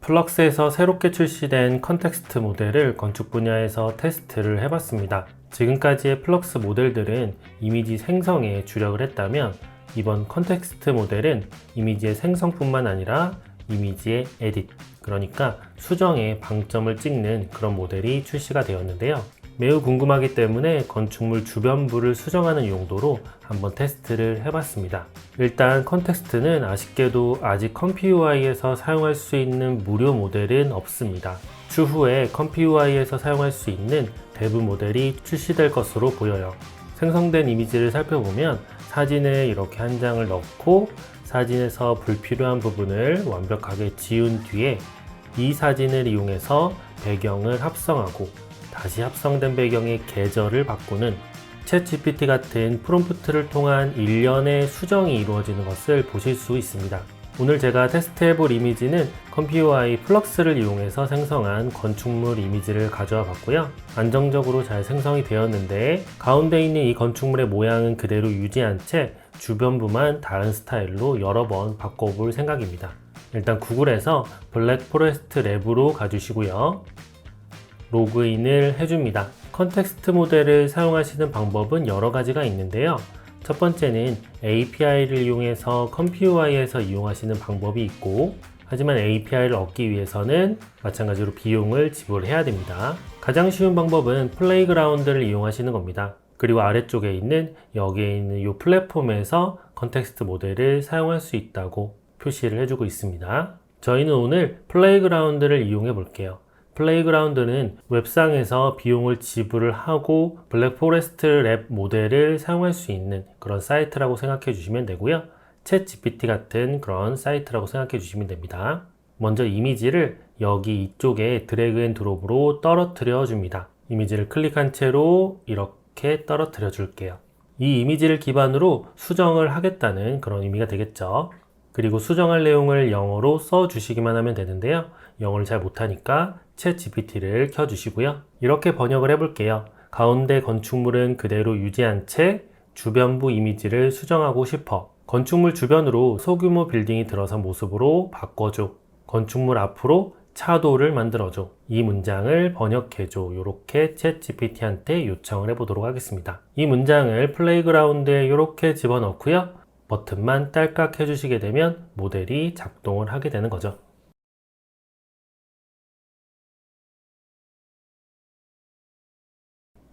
플럭스에서 새롭게 출시된 컨텍스트 모델을 건축 분야에서 테스트를 해봤습니다. 지금까지의 플럭스 모델들은 이미지 생성에 주력을 했다면 이번 컨텍스트 모델은 이미지의 생성뿐만 아니라 이미지의 에딧, 그러니까 수정에 방점을 찍는 그런 모델이 출시가 되었는데요. 매우 궁금하기 때문에 건축물 주변부를 수정하는 용도로 한번 테스트를 해봤습니다. 일단 컨텍스트는 아쉽게도 아직 컴퓨UI에서 사용할 수 있는 무료 모델은 없습니다. 추후에 컴퓨UI에서 사용할 수 있는 대부 모델이 출시될 것으로 보여요. 생성된 이미지를 살펴보면 사진을 이렇게 한 장을 넣고 사진에서 불필요한 부분을 완벽하게 지운 뒤에 이 사진을 이용해서 배경을 합성하고 다시 합성된 배경의 계절을 바꾸는 챗GPT 같은 프롬프트를 통한 일련의 수정이 이루어지는 것을 보실 수 있습니다. 오늘 제가 테스트해볼 이미지는 컴퓨UI 플럭스를 이용해서 생성한 건축물 이미지를 가져와 봤고요. 안정적으로 잘 생성이 되었는데 가운데 있는 이 건축물의 모양은 그대로 유지한 채 주변부만 다른 스타일로 여러 번 바꿔볼 생각입니다. 일단 구글에서 블랙 포레스트 랩으로 가주시고요. 로그인을 해줍니다. 컨텍스트 모델을 사용하시는 방법은 여러 가지가 있는데요. 첫 번째는 API를 이용해서 컴퓨UI에서 이용하시는 방법이 있고, 하지만 API를 얻기 위해서는 마찬가지로 비용을 지불해야 됩니다. 가장 쉬운 방법은 플레이그라운드를 이용하시는 겁니다. 그리고 아래쪽에 있는 여기에 있는 이 플랫폼에서 컨텍스트 모델을 사용할 수 있다고 표시를 해주고 있습니다. 저희는 오늘 플레이그라운드를 이용해 볼게요. 플레이그라운드는 웹상에서 비용을 지불을 하고 블랙 포레스트 랩 모델을 사용할 수 있는 그런 사이트라고 생각해 주시면 되고요. 챗 GPT 같은 그런 사이트라고 생각해 주시면 됩니다. 먼저 이미지를 여기 이쪽에 드래그 앤 드롭으로 떨어뜨려 줍니다. 이미지를 클릭한 채로 이렇게 떨어뜨려 줄게요. 이 이미지를 기반으로 수정을 하겠다는 그런 의미가 되겠죠. 그리고 수정할 내용을 영어로 써 주시기만 하면 되는데요. 영어를 잘 못하니까 챗 GPT를 켜주시고요. 이렇게 번역을 해볼게요. 가운데 건축물은 그대로 유지한 채 주변부 이미지를 수정하고 싶어. 건축물 주변으로 소규모 빌딩이 들어선 모습으로 바꿔줘. 건축물 앞으로 차도를 만들어줘. 이 문장을 번역해줘. 이렇게 챗 GPT한테 요청을 해보도록 하겠습니다. 이 문장을 플레이그라운드에 이렇게 집어넣고요. 버튼만 딸깍 해주시게 되면 모델이 작동을 하게 되는 거죠.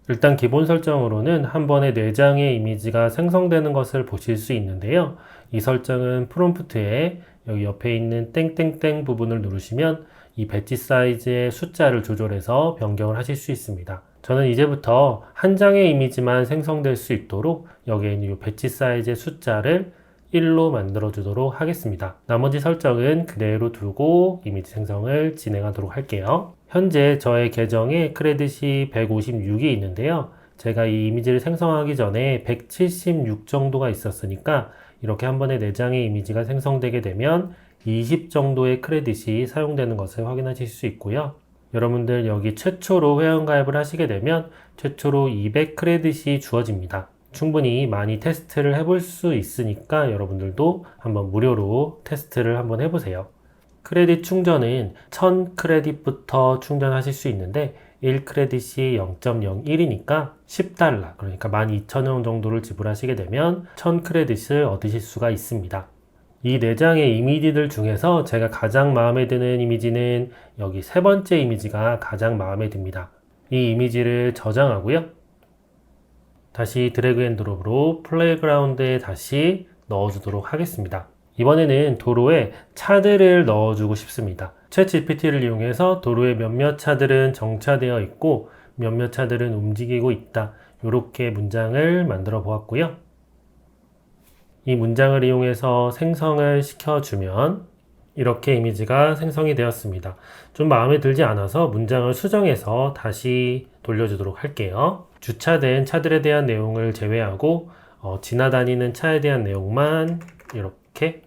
일단 기본 설정으로는 한 번에 4장의 이미지가 생성되는 것을 보실 수 있는데요. 이 설정은 프롬프트에 여기 옆에 있는 땡땡땡 부분을 누르시면 이 배지 사이즈의 숫자를 조절해서 변경을 하실 수 있습니다. 저는 이제부터 한 장의 이미지만 생성될 수 있도록 여기에 있는 이 배지 사이즈의 숫자를 1로 만들어 주도록 하겠습니다. 나머지 설정은 그대로 두고 이미지 생성을 진행하도록 할게요. 현재 저의 계정에 크레딧이 156이 있는데요. 제가 이 이미지를 생성하기 전에 176 정도가 있었으니까 이렇게 한 번에 4장의 이미지가 생성되게 되면 20 정도의 크레딧이 사용되는 것을 확인하실 수 있고요. 여러분들 여기 최초로 회원가입을 하시게 되면 최초로 200 크레딧이 주어집니다. 충분히 많이 테스트를 해볼 수 있으니까 여러분들도 한번 무료로 테스트를 한번 해보세요. 크레딧 충전은 1000 크레딧부터 충전하실 수 있는데 1 크레딧이 0.01이니까 $10, 그러니까 12,000원 정도를 지불하시게 되면 1000 크레딧을 얻으실 수가 있습니다. 이 4장의 이미지들 중에서 제가 가장 마음에 드는 이미지는 여기 3번째 이미지가 가장 마음에 듭니다. 이 이미지를 저장하고요. 다시 드래그 앤 드롭으로 플레이그라운드에 다시 넣어주도록 하겠습니다. 이번에는 도로에 차들을 넣어주고 싶습니다. 챗 GPT를 이용해서 도로에 몇몇 차들은 정차되어 있고 몇몇 차들은 움직이고 있다. 이렇게 문장을 만들어 보았고요. 이 문장을 이용해서 생성을 시켜주면 이렇게 이미지가 생성이 되었습니다. 좀 마음에 들지 않아서 문장을 수정해서 다시 돌려주도록 할게요. 주차된 차들에 대한 내용을 제외하고 지나다니는 차에 대한 내용만 이렇게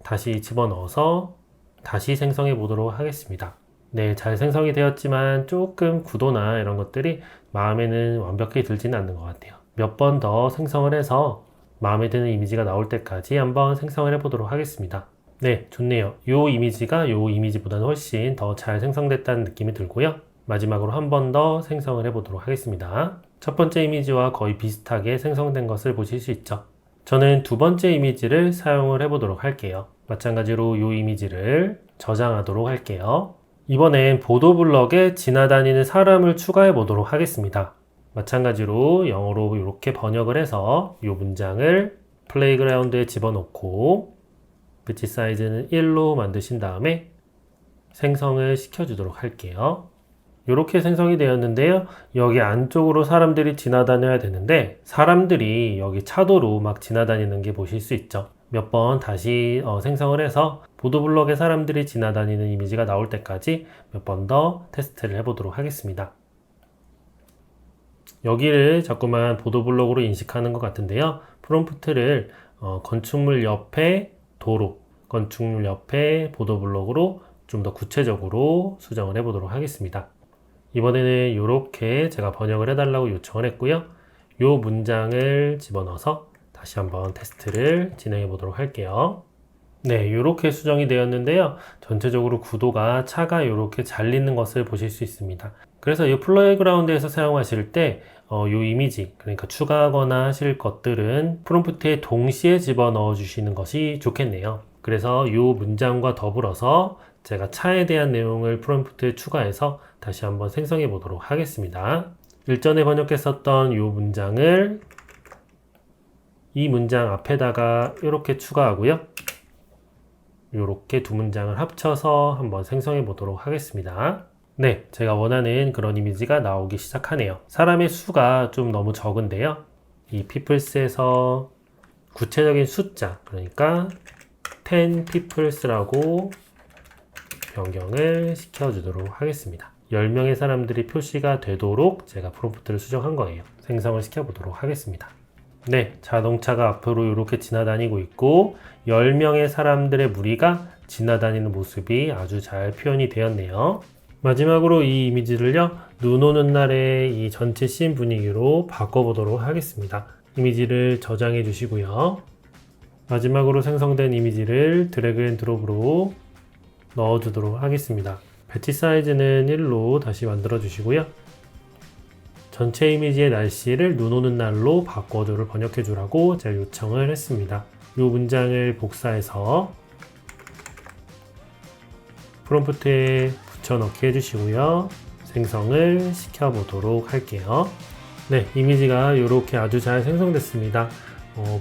다시 집어넣어서 다시 생성해 보도록 하겠습니다. 네, 잘 생성이 되었지만 조금 구도나 이런 것들이 마음에는 완벽히 들지는 않는 것 같아요. 몇 번 더 생성을 해서 마음에 드는 이미지가 나올 때까지 한번 생성을 해 보도록 하겠습니다. 네, 좋네요. 이 이미지가 이 이미지보다는 훨씬 더 잘 생성됐다는 느낌이 들고요. 마지막으로 한 번 더 생성을 해보도록 하겠습니다. 첫 번째 이미지와 거의 비슷하게 생성된 것을 보실 수 있죠. 저는 두 번째 이미지를 사용을 해보도록 할게요. 마찬가지로 이 이미지를 저장하도록 할게요. 이번엔 보도블럭에 지나다니는 사람을 추가해 보도록 하겠습니다. 마찬가지로 영어로 이렇게 번역을 해서 이 문장을 플레이그라운드에 집어넣고 배치 사이즈는 1로 만드신 다음에 생성을 시켜주도록 할게요. 이렇게 생성이 되었는데요. 여기 안쪽으로 사람들이 지나다녀야 되는데 사람들이 여기 차도로 막 지나다니는 게 보실 수 있죠. 몇 번 다시 생성을 해서 보도블럭에 사람들이 지나다니는 이미지가 나올 때까지 몇 번 더 테스트를 해보도록 하겠습니다. 여기를 자꾸만 보도블럭으로 인식하는 것 같은데요. 프롬프트를 건축물 옆에 도로, 건축물 옆에 보도블럭으로 좀 더 구체적으로 수정을 해보도록 하겠습니다. 이번에는 이렇게 제가 번역을 해달라고 요청을 했고요. 이 문장을 집어넣어서 다시 한번 테스트를 진행해 보도록 할게요. 네, 이렇게 수정이 되었는데요. 전체적으로 구도가 차가 이렇게 잘리는 것을 보실 수 있습니다. 그래서 이 플레이그라운드에서 사용하실 때 이 이미지, 그러니까 추가하거나 하실 것들은 프롬프트에 동시에 집어넣어 주시는 것이 좋겠네요. 그래서 이 문장과 더불어서 제가 차에 대한 내용을 프롬프트에 추가해서 다시 한번 생성해 보도록 하겠습니다. 일전에 번역했었던 이 문장을 이 문장 앞에다가 이렇게 추가하고요. 이렇게 두 문장을 합쳐서 한번 생성해 보도록 하겠습니다. 네, 제가 원하는 그런 이미지가 나오기 시작하네요. 사람의 수가 좀 너무 적은데요. 이 peoples에서 구체적인 숫자, 그러니까 10 peoples라고 변경을 시켜주도록 하겠습니다. 10명의 사람들이 표시가 되도록 제가 프롬프트를 수정한 거예요. 생성을 시켜보도록 하겠습니다. 네, 자동차가 앞으로 이렇게 지나다니고 있고 10명의 사람들의 무리가 지나다니는 모습이 아주 잘 표현이 되었네요. 마지막으로 이 이미지를요, 눈 오는 날의 이 전체 씬 분위기로 바꿔보도록 하겠습니다. 이미지를 저장해 주시고요. 마지막으로 생성된 이미지를 드래그 앤 드롭으로 넣어주도록 하겠습니다. 배치 사이즈는 1로 다시 만들어 주시고요. 전체 이미지의 날씨를 눈 오는 날로 바꿔줘를 번역해 주라고 제가 요청을 했습니다. 이 문장을 복사해서 프롬프트에 붙여넣기 해주시고요. 생성을 시켜보도록 할게요. 네, 이미지가 이렇게 아주 잘 생성됐습니다.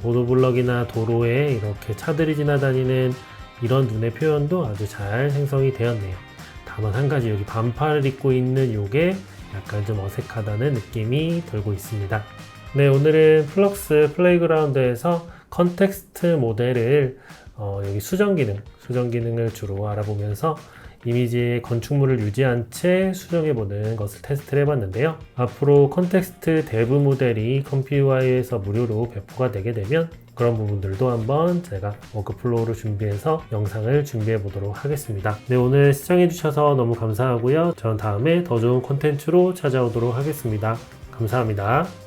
보도블럭이나 도로에 이렇게 차들이 지나다니는 이런 눈의 표현도 아주 잘 생성이 되었네요. 다만 한 가지 여기 반팔을 입고 있는 요게 약간 좀 어색하다는 느낌이 들고 있습니다. 네, 오늘은 플럭스 플레이그라운드에서 컨텍스트 모델을 여기 수정 기능을 주로 알아보면서 이미지의 건축물을 유지한 채 수정해보는 것을 테스트를 해봤는데요. 앞으로 컨텍스트 데브 모델이 컴퓨UI에서 무료로 배포가 되게 되면 그런 부분들도 한번 제가 워크플로우로 준비해서 영상을 준비해 보도록 하겠습니다. 네, 오늘 시청해 주셔서 너무 감사하고요. 저는 다음에 더 좋은 콘텐츠로 찾아오도록 하겠습니다. 감사합니다.